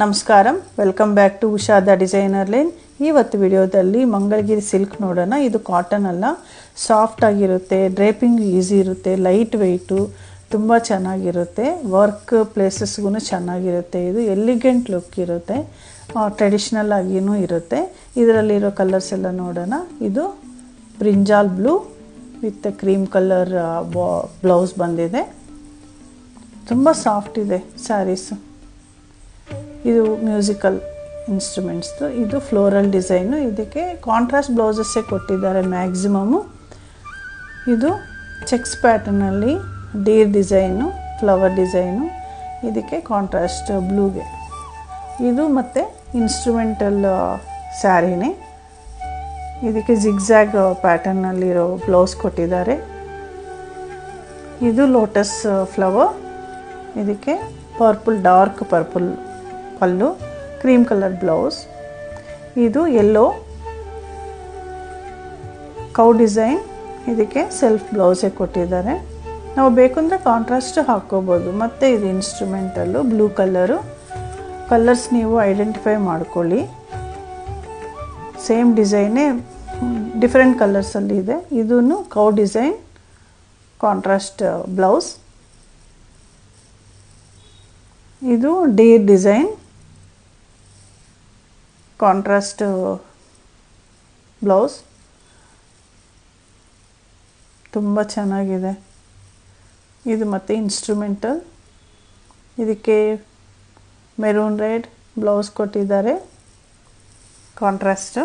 ನಮಸ್ಕಾರ welcome back to ಉಷಾದ designer line. ಇವತ್ತು ವಿಡಿಯೋದಲ್ಲಿ ಮಂಗಳಗಿರಿ ಸಿಲ್ಕ್ ನೋಡೋಣ. ಇದು ಕಾಟನ್ ಅಲ್ಲ, ಸಾಫ್ಟ್ ಆಗಿರುತ್ತೆ, ಡ್ರೇಪಿಂಗ್ ಈಸಿ ಇರುತ್ತೆ, ಲೈಟ್ ವೆಯ್ಟು, ತುಂಬ ಚೆನ್ನಾಗಿರುತ್ತೆ, ವರ್ಕ್ ಪ್ಲೇಸಸ್ಗೂ ಚೆನ್ನಾಗಿರುತ್ತೆ. ಇದು ಎಲಿಗೆಂಟ್ ಲುಕ್ ಇರುತ್ತೆ, ಟ್ರೆಡಿಷ್ನಲ್ ಆಗಿಯೂ ಇರುತ್ತೆ. ಇದರಲ್ಲಿರೋ ಕಲರ್ಸ್ ಎಲ್ಲ ನೋಡೋಣ. ಇದು brinjal blue with cream colour blouse ಬಂದಿದೆ. ತುಂಬ ಸಾಫ್ಟ್ ಇದೆ ಸ್ಯಾರೀಸು. ಇದು ಮ್ಯೂಸಿಕಲ್ ಇನ್ಸ್ಟ್ರೂಮೆಂಟ್ಸ್ದು. ಇದು ಫ್ಲೋರಲ್ ಡಿಸೈನು. ಇದಕ್ಕೆ ಕಾಂಟ್ರಾಸ್ಟ್ ಬ್ಲೌಸಸ್ಸೇ ಕೊಟ್ಟಿದ್ದಾರೆ ಮ್ಯಾಕ್ಸಿಮಮ್ಮು. ಇದು ಚೆಕ್ಸ್ ಪ್ಯಾಟರ್ನಲ್ಲಿ ಡೀರ್ ಡಿಸೈನು, ಫ್ಲವರ್ ಡಿಸೈನು. ಇದಕ್ಕೆ ಕಾಂಟ್ರಾಸ್ಟ್ ಬ್ಲೂಗೆ. ಇದು ಮತ್ತು ಇನ್ಸ್ಟ್ರೂಮೆಂಟಲ್ ಸ್ಯಾರಿನೇ. ಇದಕ್ಕೆ ಜಿಗ್ಜ್ಯಾಗ್ ಪ್ಯಾಟರ್ನಲ್ಲಿರೋ ಬ್ಲೌಸ್ ಕೊಟ್ಟಿದ್ದಾರೆ. ಇದು ಲೋಟಸ್ ಫ್ಲವರ್. ಇದಕ್ಕೆ ಪರ್ಪಲ್, ಡಾರ್ಕ್ ಪರ್ಪಲ್ ಪಲ್ಲು, ಕ್ರೀಮ್ ಕಲರ್ ಬ್ಲೌಸ್. ಇದು ಯೆಲ್ಲೋ ಕೌ ಡಿಸೈನ್. ಇದಕ್ಕೆ ಸೆಲ್ಫ್ ಬ್ಲೌಸೇ ಕೊಟ್ಟಿದ್ದಾರೆ. ನಾವು ಬೇಕಂದರೆ ಕಾಂಟ್ರಾಸ್ಟ್ ಹಾಕ್ಕೋಬೋದು. ಮತ್ತು ಇದು ಇನ್ಸ್ಟ್ರೂಮೆಂಟಲ್ಲು ಬ್ಲೂ ಕಲರು. ಕಲರ್ಸ್ ನೀವು ಐಡೆಂಟಿಫೈ ಮಾಡ್ಕೊಳ್ಳಿ. ಸೇಮ್ ಡಿಸೈನೇ ಡಿಫ್ರೆಂಟ್ ಕಲರ್ಸಲ್ಲಿ ಇದೆ. ಇದೂ ಕೌ ಡಿಸೈನ್, ಕಾಂಟ್ರಾಸ್ಟ್ ಬ್ಲೌಸ್. ಇದು ಡೀರ್ ಡಿಸೈನ್, ಕಾಂಟ್ರಾಸ್ಟ್ ಬ್ಲೌಸ್. ತುಂಬ ಚೆನ್ನಾಗಿದೆ. ಇದು ಮತ್ತು ಇನ್ಸ್ಟ್ರೂಮೆಂಟಲ್. ಇದಕ್ಕೆ ಮೆರೂನ್ ರೆಡ್ ಬ್ಲೌಸ್ ಕೊಟ್ಟಿದ್ದಾರೆ, ಕಾಂಟ್ರಾಸ್ಟ್.